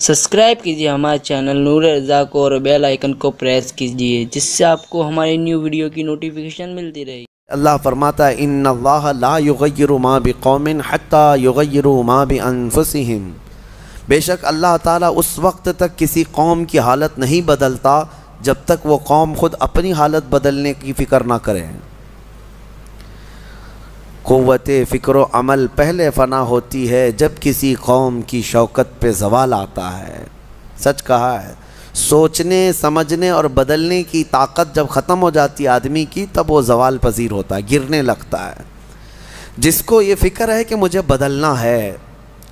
Subscribe کیجیے ہمارے channel نور رضا کو اور بیل آئیکن کو پریس کیجیے جس سے آپ کو ہماری نیو ویڈیو کی نوٹیفیکیشن ملتی رہے۔ اللہ فرماتا ہے ان اللہ لا یغیر ما بقوم حتی یغیروا ما بانفسہم، بے شک اللہ تعالیٰ اس وقت تک کسی قوم کی حالت نہیں بدلتا جب تک وہ قوم خود اپنی حالت بدلنے کی فکر نہ کرے۔ قوت فکر و عمل پہلے فنا ہوتی ہے جب کسی قوم کی شوکت پہ زوال آتا ہے۔ سچ کہا ہے، سوچنے سمجھنے اور بدلنے کی طاقت جب ختم ہو جاتی ہے آدمی کی، تب وہ زوال پذیر ہوتا ہے، گرنے لگتا ہے۔ جس کو یہ فکر ہے کہ مجھے بدلنا ہے،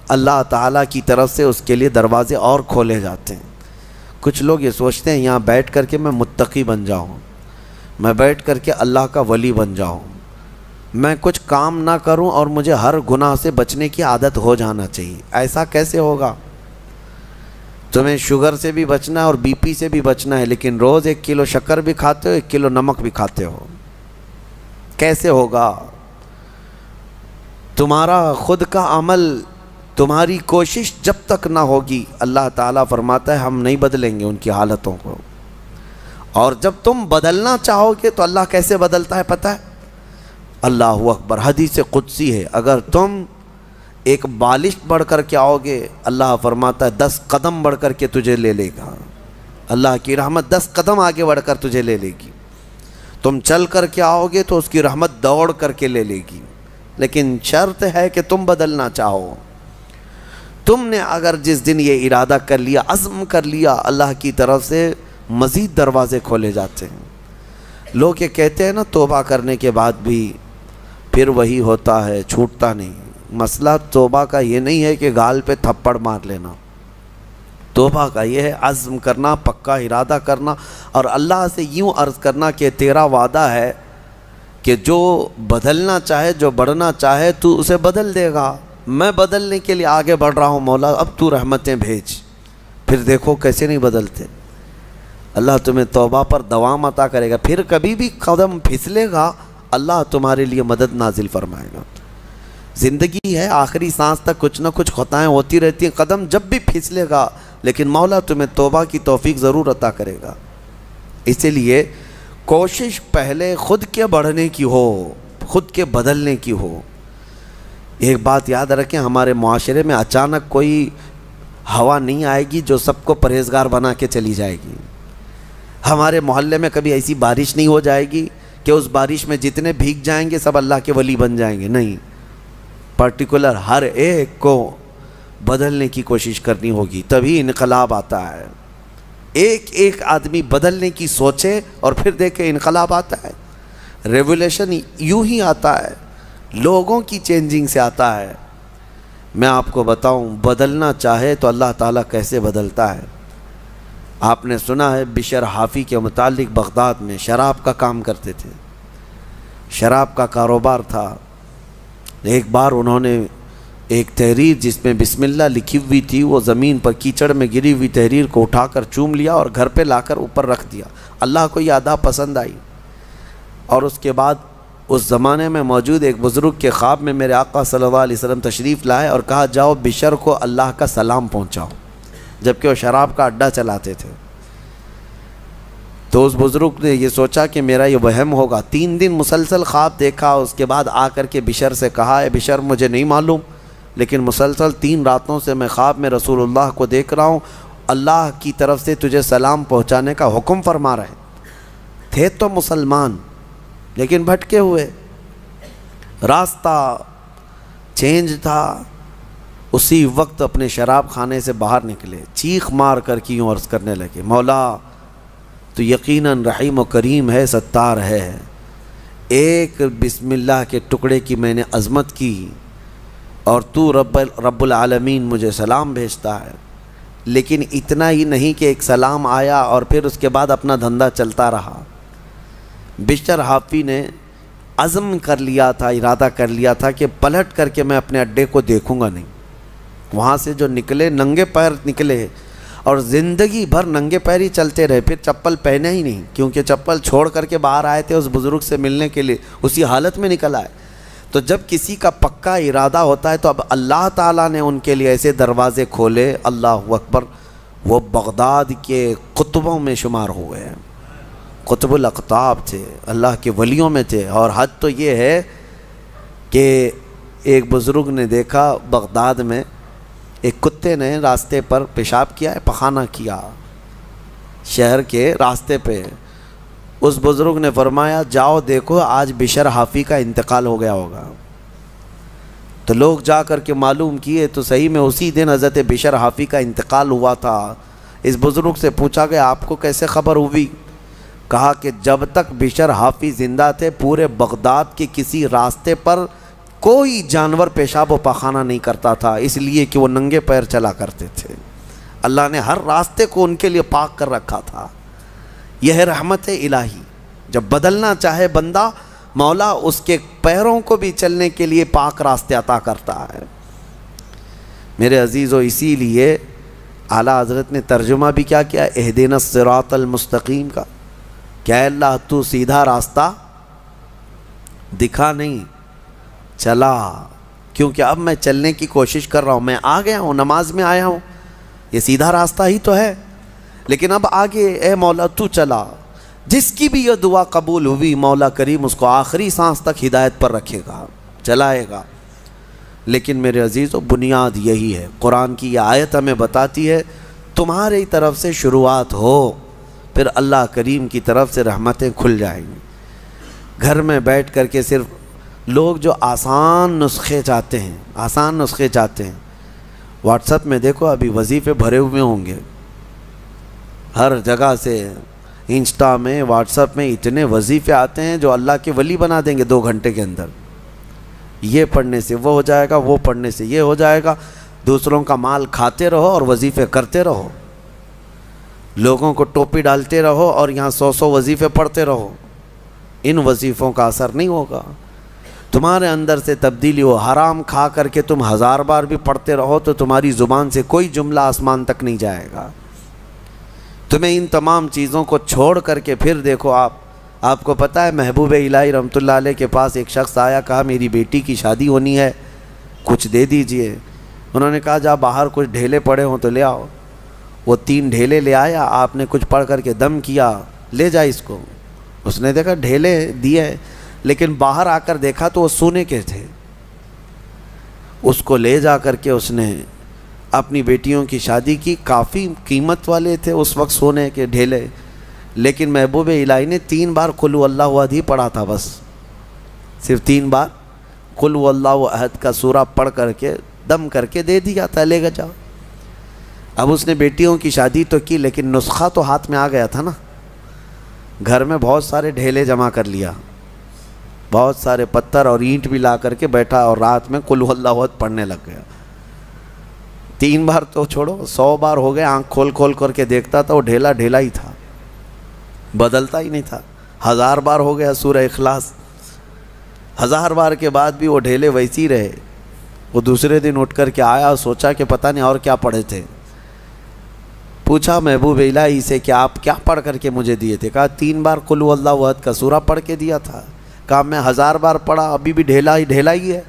اللہ تعالیٰ کی طرف سے اس کے لیے دروازے اور کھولے جاتے ہیں۔ کچھ لوگ یہ سوچتے ہیں یہاں بیٹھ کر کے میں متقی بن جاؤں، میں بیٹھ کر کے اللہ کا ولی بن جاؤں، میں کچھ کام نہ کروں اور مجھے ہر گناہ سے بچنے کی عادت ہو جانا چاہیے۔ ایسا کیسے ہوگا؟ تمہیں شوگر سے بھی بچنا ہے اور بی پی سے بھی بچنا ہے، لیکن روز 1 کلو شکر بھی کھاتے ہو، 1 کلو نمک بھی کھاتے ہو، کیسے ہوگا؟ تمہارا خود کا عمل، تمہاری کوشش جب تک نہ ہوگی، اللہ تعالیٰ فرماتا ہے ہم نہیں بدلیں گے ان کی حالتوں کو۔ اور جب تم بدلنا چاہو گے تو اللہ کیسے بدلتا ہے پتہ ہے؟ اللہ اکبر، حدیث قدسی ہے، اگر تم ایک بالش بڑھ کر کے آؤ گے، اللہ فرماتا ہے 10 قدم بڑھ کر کے تجھے لے لے گا۔ اللہ کی رحمت 10 قدم آگے بڑھ کر تجھے لے لے گی۔ تم چل کر کے آؤ گے تو اس کی رحمت دوڑ کر کے لے لے گی، لیکن شرط ہے کہ تم بدلنا چاہو۔ تم نے اگر جس دن یہ ارادہ کر لیا، عزم کر لیا، اللہ کی طرف سے مزید دروازے کھولے جاتے ہیں۔ لوگ یہ کہتے ہیں نا توبہ کرنے کے بعد بھی پھر وہی ہوتا ہے، چھوٹتا نہیں۔ مسئلہ توبہ کا یہ نہیں ہے کہ گال پہ تھپڑ مار لینا، توبہ کا یہ ہے عزم کرنا، پکا ارادہ کرنا، اور اللہ سے یوں عرض کرنا کہ تیرا وعدہ ہے کہ جو بدلنا چاہے، جو بڑھنا چاہے تو اسے بدل دے گا۔ میں بدلنے کے لیے آگے بڑھ رہا ہوں مولا، اب تو رحمتیں بھیج۔ پھر دیکھو کیسے نہیں بدلتے۔ اللہ تمہیں توبہ پر دوام عطا کرے گا، پھر کبھی بھی قدم پھسلے گا اللہ تمہارے لیے مدد نازل فرمائے گا۔ زندگی ہے، آخری سانس تک کچھ نہ کچھ خطائیں ہوتی رہتی ہیں، قدم جب بھی پھسلے گا لیکن مولا تمہیں توبہ کی توفیق ضرور عطا کرے گا۔ اسی لیے کوشش پہلے خود کے بڑھنے کی ہو، خود کے بدلنے کی ہو۔ ایک بات یاد رکھیں، ہمارے معاشرے میں اچانک کوئی ہوا نہیں آئے گی جو سب کو پرہیزگار بنا کے چلی جائے گی۔ ہمارے محلے میں کبھی ایسی بارش نہیں ہو جائے گی کہ اس بارش میں جتنے بھیگ جائیں گے سب اللہ کے ولی بن جائیں گے، نہیں، پرٹیکولر ہر ایک کو بدلنے کی کوشش کرنی ہوگی، تبھی انقلاب آتا ہے۔ ایک ایک آدمی بدلنے کی سوچے اور پھر دیکھے انقلاب آتا ہے۔ ریولیوشن یوں ہی آتا ہے، لوگوں کی چینجنگ سے آتا ہے۔ میں آپ کو بتاؤں، بدلنا چاہے تو اللہ تعالیٰ کیسے بدلتا ہے۔ آپ نے سنا ہے بشر حافی کے متعلق، بغداد میں شراب کا کام کرتے تھے، شراب کا کاروبار تھا۔ ایک بار انہوں نے ایک تحریر جس میں بسم اللہ لکھی ہوئی تھی، وہ زمین پر کیچڑ میں گری ہوئی تحریر کو اٹھا کر چوم لیا اور گھر پہ لا کر اوپر رکھ دیا۔ اللہ کو یہ ادا پسند آئی، اور اس کے بعد اس زمانے میں موجود ایک بزرگ کے خواب میں میرے آقا صلی اللہ علیہ وسلم تشریف لائے اور کہا جاؤ بشر کو اللہ کا سلام پہنچاؤ، جبکہ وہ شراب کا اڈا چلاتے تھے۔ تو اس بزرگ نے یہ سوچا کہ میرا یہ وہم ہوگا، 3 دن مسلسل خواب دیکھا، اس کے بعد آ کر کے بشر سے کہا اے بشر مجھے نہیں معلوم، لیکن مسلسل 3 راتوں سے میں خواب میں رسول اللہ کو دیکھ رہا ہوں، اللہ کی طرف سے تجھے سلام پہنچانے کا حکم فرما رہے تھے۔ تو مسلمان لیکن بھٹکے ہوئے، راستہ چینج تھا۔ اسی وقت اپنے شراب خانے سے باہر نکلے، چیخ مار کر کی یوں عرض کرنے لگے مولا تو یقیناً رحیم و کریم ہے، ستار ہے، ایک بسم اللہ کے ٹکڑے کی میں نے عظمت کی اور تو رب العالمین مجھے سلام بھیجتا ہے۔ لیکن اتنا ہی نہیں کہ ایک سلام آیا اور پھر اس کے بعد اپنا دھندا چلتا رہا۔ بشر حافی نے عزم کر لیا تھا، ارادہ کر لیا تھا کہ پلٹ کر کے میں اپنے اڈے کو دیکھوں گا نہیں۔ وہاں سے جو نکلے ننگے پیر نکلے اور زندگی بھر ننگے پیر ہی چلتے رہے، پھر چپل پہنے ہی نہیں، کیونکہ چپل چھوڑ کر کے باہر آئے تھے اس بزرگ سے ملنے کے لیے، اسی حالت میں نکل آئے۔ تو جب کسی کا پکا ارادہ ہوتا ہے تو اب اللہ تعالیٰ نے ان کے لیے ایسے دروازے کھولے، اللہ اکبر، وہ بغداد کے قطبوں میں شمار ہوئے ہیں، قطب الاقطاب تھے، اللہ کے ولیوں میں تھے۔ اور حد تو یہ ہے کہ ایک بزرگ نے دیکھا بغداد میں ایک کتے نے راستے پر پیشاب کیا ہے، پخانہ کیا شہر کے راستے پہ۔ اس بزرگ نے فرمایا جاؤ دیکھو آج بشر حافی کا انتقال ہو گیا ہوگا۔ تو لوگ جا کر کے معلوم کیے تو صحیح میں اسی دن حضرت بشر حافی کا انتقال ہوا تھا۔ اس بزرگ سے پوچھا گیا آپ کو کیسے خبر ہوئی؟ کہا کہ جب تک بشر حافی زندہ تھے پورے بغداد کے کسی راستے پر کوئی جانور پیشاب و پخانہ نہیں کرتا تھا، اس لیے کہ وہ ننگے پیر چلا کرتے تھے۔ اللہ نے ہر راستے کو ان کے لیے پاک کر رکھا تھا۔ یہ ہے رحمت الہی، جب بدلنا چاہے بندہ مولا اس کے پیروں کو بھی چلنے کے لیے پاک راستے عطا کرتا ہے۔ میرے عزیزو، اسی لیے اعلیٰ حضرت نے ترجمہ بھی کیا کیا، اہدنا الصراط المستقیم کا، کیا اللہ تو سیدھا راستہ دکھا نہیں چلا، کیونکہ اب میں چلنے کی کوشش کر رہا ہوں، میں آ گیا ہوں، نماز میں آیا ہوں، یہ سیدھا راستہ ہی تو ہے، لیکن اب آگے اے مولا تو چلا۔ جس کی بھی یہ دعا قبول ہوئی مولا کریم اس کو آخری سانس تک ہدایت پر رکھے گا، چلائے گا۔ لیکن میرے عزیزو بنیاد یہی ہے، قرآن کی یہ آیت ہمیں بتاتی ہے تمہاری طرف سے شروعات ہو، پھر اللہ کریم کی طرف سے رحمتیں کھل جائیں گی۔ گھر میں بیٹھ کر کے صرف لوگ جو آسان نسخے چاہتے ہیں، واٹس ایپ میں دیکھو ابھی وظیفے بھرے ہوئے ہوں گے، ہر جگہ سے انسٹا میں واٹس ایپ میں اتنے وظیفے آتے ہیں جو اللہ کے ولی بنا دیں گے 2 گھنٹے کے اندر۔ یہ پڑھنے سے وہ ہو جائے گا، وہ پڑھنے سے یہ ہو جائے گا، دوسروں کا مال کھاتے رہو اور وظیفے کرتے رہو، لوگوں کو ٹوپی ڈالتے رہو اور یہاں 100 وظیفے پڑھتے رہو۔ ان وظیفوں کا اثر نہیں ہوگا، تمہارے اندر سے تبدیلی ہو۔ حرام کھا کر کے تم 1000 بار بھی پڑھتے رہو تو تمہاری زبان سے کوئی جملہ آسمان تک نہیں جائے گا۔ تمہیں ان تمام چیزوں کو چھوڑ کر کے پھر دیکھو، آپ کو پتہ ہے محبوب الہی رحمۃ اللہ علیہ کے پاس ایک شخص آیا، کہا میری بیٹی کی شادی ہونی ہے، کچھ دے دیجئے۔ انہوں نے کہا جا باہر کچھ ڈھیلے پڑے ہوں تو لے آؤ۔ وہ 3 ڈھیلے لے آیا، آپ نے کچھ پڑھ کر کے دم کیا، لے جا اس کو۔ اس نے دیکھا ڈھیلے دیے، لیکن باہر آ کر دیکھا تو وہ سونے کے تھے۔ اس کو لے جا کر کے اس نے اپنی بیٹیوں کی شادی کی، کافی قیمت والے تھے اس وقت سونے کے ڈھیلے، لیکن محبوب الہی نے 3 بار قل هو اللہ احد ہی پڑھا تھا، بس صرف 3 بار قل هو اللہ احد کا سورہ پڑھ کر کے دم کر کے دے دیا تھا، لے گا جاؤ۔ اب اس نے بیٹیوں کی شادی تو کی، لیکن نسخہ تو ہاتھ میں آ گیا تھا نا، گھر میں بہت سارے ڈھیلے جمع کر لیا، بہت سارے پتھر اور اینٹ بھی لا کر کے بیٹھا اور رات میں قل هو اللہ احد پڑھنے لگ گیا۔ 3 بار تو چھوڑو، 100 بار ہو گئے، آنکھ کھول کر کے دیکھتا تھا وہ ڈھیلا ڈھیلا ہی تھا، بدلتا ہی نہیں تھا۔ 1000 بار ہو گیا سورہ اخلاص، 1000 بار کے بعد بھی وہ ڈھیلے ویسی رہے۔ وہ دوسرے دن اٹھ کر کے آیا اور سوچا کہ پتہ نہیں اور کیا پڑھے تھے۔ پوچھا محبوب الہی سے کہ آپ کیا پڑھ کر کے مجھے دیے تھے؟ کہا 3 بار قل هو اللہ احد کا سورہ پڑھ کے دیا تھا۔ کہا میں 1000 بار پڑھا، ابھی بھی ڈھیلا ہی ہے۔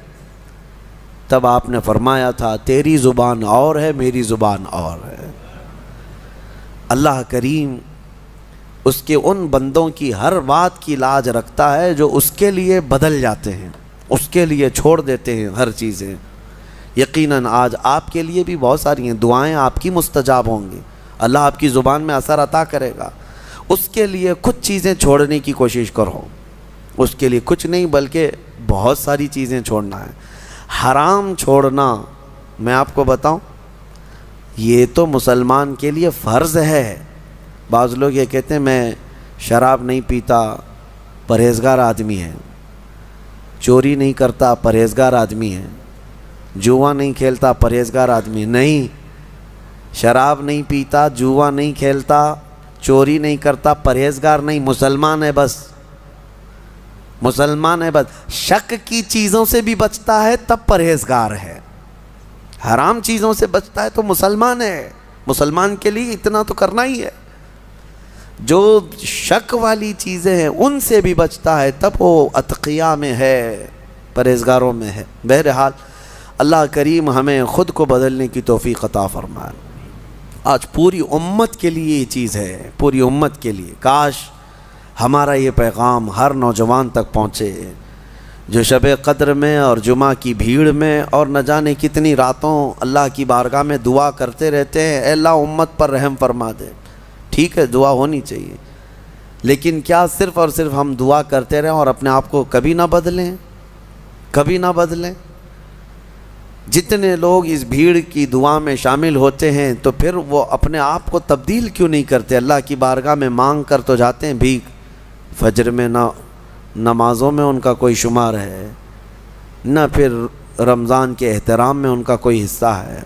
تب آپ نے فرمایا تھا تیری زبان اور ہے، میری زبان اور ہے۔ اللہ کریم اس کے ان بندوں کی ہر بات کی لاج رکھتا ہے جو اس کے لیے بدل جاتے ہیں، اس کے لیے چھوڑ دیتے ہیں ہر چیزیں۔ یقیناً آج آپ کے لیے بھی بہت ساری ہیں، دعائیں آپ کی مستجاب ہوں گی، اللہ آپ کی زبان میں اثر عطا کرے گا۔ اس کے لیے کچھ چیزیں چھوڑنے کی کوشش کرو، اس کے لیے کچھ نہیں بلکہ بہت ساری چیزیں چھوڑنا ہے۔ حرام چھوڑنا، میں آپ کو بتاؤں، یہ تو مسلمان کے لیے فرض ہے۔ بعض لوگ یہ کہتے ہیں میں شراب نہیں پیتا، پرہیزگار آدمی ہے، چوری نہیں کرتا، پرہیزگار آدمی ہے، جوا نہیں کھیلتا، پرہیزگار آدمی۔ نہیں، شراب نہیں پیتا، جوا نہیں کھیلتا، چوری نہیں کرتا، پرہیزگار نہیں، مسلمان ہے بس، مسلمان ہے بس۔ شک کی چیزوں سے بھی بچتا ہے تب پرہیزگار ہے، حرام چیزوں سے بچتا ہے تو مسلمان ہے۔ مسلمان کے لیے اتنا تو کرنا ہی ہے۔ جو شک والی چیزیں ہیں ان سے بھی بچتا ہے تب وہ اتقیاء میں ہے، پرہیزگاروں میں ہے۔ بہرحال اللہ کریم ہمیں خود کو بدلنے کی توفیق عطا فرمائے۔ آج پوری امت کے لیے یہ چیز ہے، پوری امت کے لیے۔ کاش ہمارا یہ پیغام ہر نوجوان تک پہنچے جو شب قدر میں اور جمعہ کی بھیڑ میں اور نہ جانے کتنی راتوں اللہ کی بارگاہ میں دعا کرتے رہتے ہیں، اے اللہ امت پر رحم فرما دے۔ ٹھیک ہے، دعا ہونی چاہیے، لیکن کیا صرف اور صرف ہم دعا کرتے رہیں اور اپنے آپ کو کبھی نہ بدلیں؟ کبھی نہ بدلیں؟ جتنے لوگ اس بھیڑ کی دعا میں شامل ہوتے ہیں تو پھر وہ اپنے آپ کو تبدیل کیوں نہیں کرتے؟ اللہ کی بارگاہ میں مانگ کر تو جاتے ہیں بھیک، فجر میں نہ نمازوں میں ان کا کوئی شمار ہے، نہ پھر رمضان کے احترام میں ان کا کوئی حصہ ہے۔